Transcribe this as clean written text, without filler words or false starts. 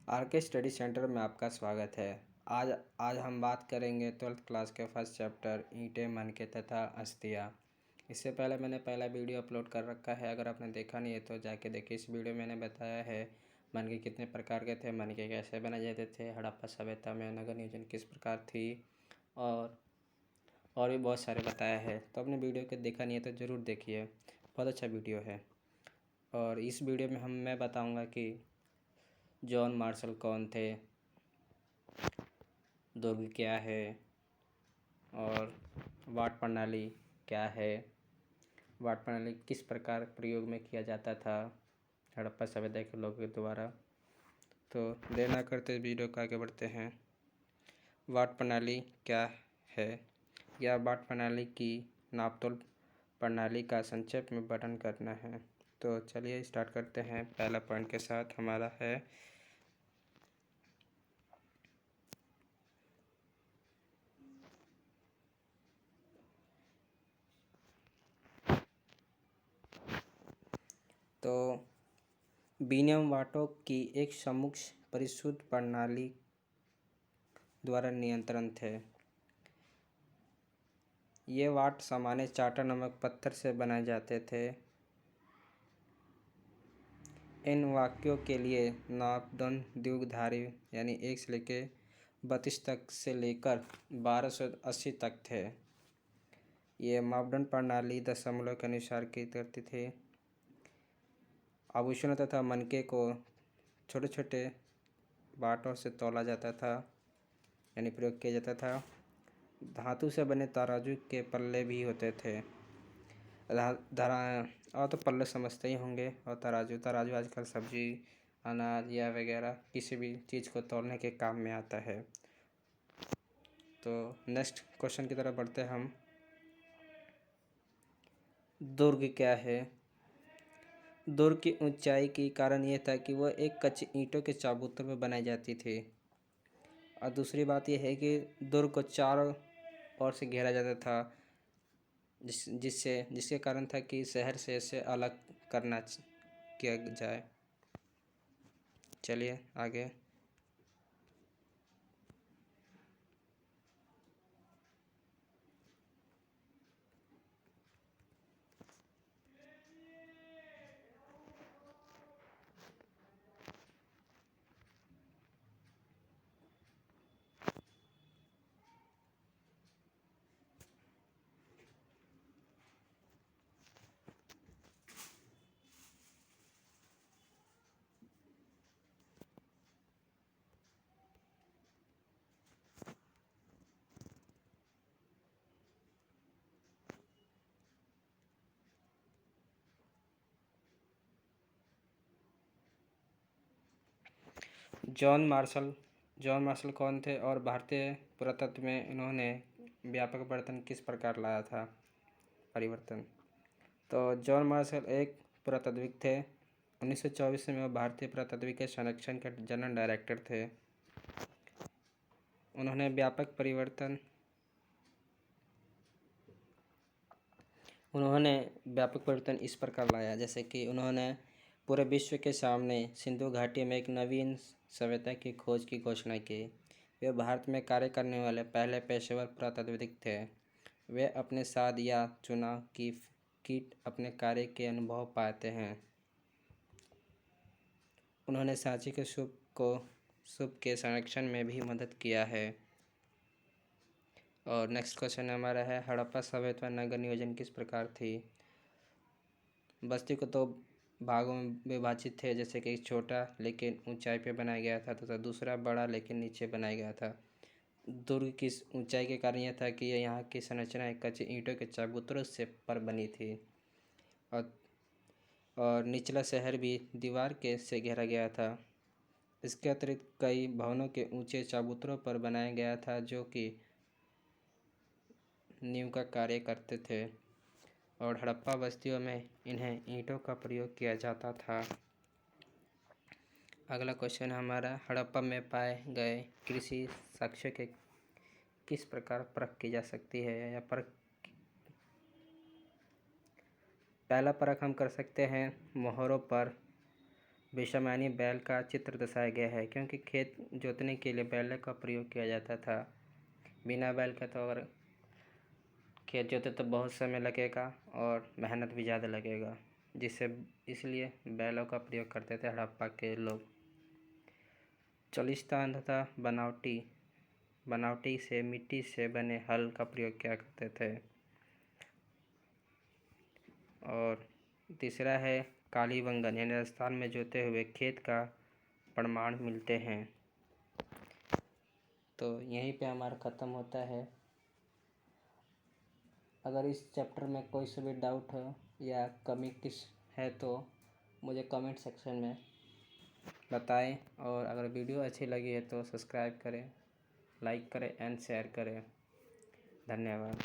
Are के study centre में आपका स्वागत है। आज आज हम बात करेंगे 12th क्लास के फर्स्ट चैप्टर ईंटें, मनके तथा अस्थियाँ। इससे पहले मैंने पहला वीडियो अपलोड कर रखा है, अगर आपने देखा नहीं है तो जाके देखिए। इस वीडियो में मैंने बताया है मनके कितने प्रकार के थे, मनके कैसे बनाए जाते थे, हड़प्पा सभ्यता में नगर नियोजन किस प्रकार थी, और भी बहुत सारे बताया है। तो आपने वीडियो को देखा नहीं है तो ज़रूर देखिए, बहुत अच्छा वीडियो है। और इस वीडियो में मैं बताऊँगा कि जॉन मार्शल कौन थे, दुर्ग क्या है और वाट प्रणाली क्या है, वाट प्रणाली किस प्रकार प्रयोग में किया जाता था हड़प्पा सभ्यता के लोगों के द्वारा। तो देर ना करते वीडियो को आगे बढ़ते हैं। वाट प्रणाली क्या है? यह वाट प्रणाली की नापतोल प्रणाली का संक्षेप में वर्णन करना है। तो चलिए स्टार्ट करते हैं। पहला पॉइंट के साथ हमारा है तो विनिमय वाटों की एक सम्मुख परिशुद्ध प्रणाली द्वारा नियंत्रण थे। ये वाट सामान्य चार्टर नमक पत्थर से बनाए जाते थे। इन वाक्यों के लिए मापदंड द्विधारी यानी 1 से लेकर 32 तक से लेकर 1280 तक थे। ये मापदंड प्रणाली दशमलव के अनुसार की करती थी। आभूषणों तथा मनके को छोटे छोटे बाटों से तौला जाता था यानी प्रयोग किया जाता था। धातु से बने तराजू के पल्ले भी होते थे। और तो पल्ले समझते ही होंगे। और तराजू आजकल सब्जी, अनाज या वगैरह किसी भी चीज़ को तौलने के काम में आता है। तो नेक्स्ट क्वेश्चन की तरफ बढ़ते हैं हम। दुर्ग क्या है? दुर्ग की ऊंचाई के कारण यह था कि वह एक कच्ची ईंटों के चबूतरे में बनाई जाती थी। और दूसरी बात यह है कि दुर्ग को चारों ओर से घेरा जाता था, जिसके कारण था कि शहर से इसे अलग करना किया जाए। चलिए आगे। जॉन मार्शल कौन थे और भारतीय पुरातत्व में इन्होंने व्यापक परिवर्तन किस प्रकार लाया था? परिवर्तन तो जॉन मार्शल एक पुरातत्वविद थे। 1924 में वह भारतीय पुरातत्व के संरक्षण के जनरल डायरेक्टर थे। उन्होंने व्यापक परिवर्तन इस प्रकार लाया, जैसे कि उन्होंने पूरे विश्व के सामने सिंधु घाटी में एक नवीन सभ्यता की खोज की घोषणा की। वे भारत में कार्य करने वाले पहले पेशेवर पुरातत्वविद थे। वे अपने साथ या चुनाव की किट अपने कार्य के अनुभव पाते हैं। उन्होंने सांची के सूप के संरक्षण में भी मदद किया है। और नेक्स्ट क्वेश्चन हमारा है, हड़प्पा सभ्यता नगर नियोजन किस प्रकार थी? बस्ती को तो भागों में विभाजित थे, जैसे कि एक छोटा लेकिन ऊंचाई पे बनाया गया था तथा दूसरा बड़ा लेकिन नीचे बनाया गया था। दुर्ग की ऊंचाई के कारण यह था कि यहाँ की संरचना एक कच्चे ईंटों के चबूतरों से पर बनी थी। और निचला शहर भी दीवार के से घेरा गया था। इसके अतिरिक्त कई भवनों के ऊंचे चबूतरों पर बनाया गया था, जो कि नींव का कार्य करते थे। और हड़प्पा बस्तियों में इन्हें ईंटों का प्रयोग किया जाता था। अगला क्वेश्चन हमारा, हड़प्पा में पाए गए कृषि साक्ष्य के किस प्रकार परख की जा सकती है या परख। पहला परख हम कर सकते हैं मोहरों पर। विषम यानी बैल का चित्र दर्शाया गया है, क्योंकि खेत जोतने के लिए बैल का प्रयोग किया जाता था। बिना बैल का तो अगर खेत जोते तो बहुत समय लगेगा और मेहनत भी ज़्यादा लगेगा, इसलिए बैलों का प्रयोग करते थे हड़प्पा के लोग। चालिस्तान तथा बनावटी से मिट्टी से बने हल का प्रयोग किया करते थे। और तीसरा है कालीबंगन, यानी राजस्थान में जोते हुए खेत का प्रमाण मिलते हैं। तो यहीं पे हमारा ख़त्म होता है। अगर इस चैप्टर में कोई सा भी डाउट हो या कमी किस है तो मुझे कमेंट सेक्शन में बताएं, और अगर वीडियो अच्छी लगी है तो सब्सक्राइब करें, लाइक करें एंड शेयर करें। धन्यवाद।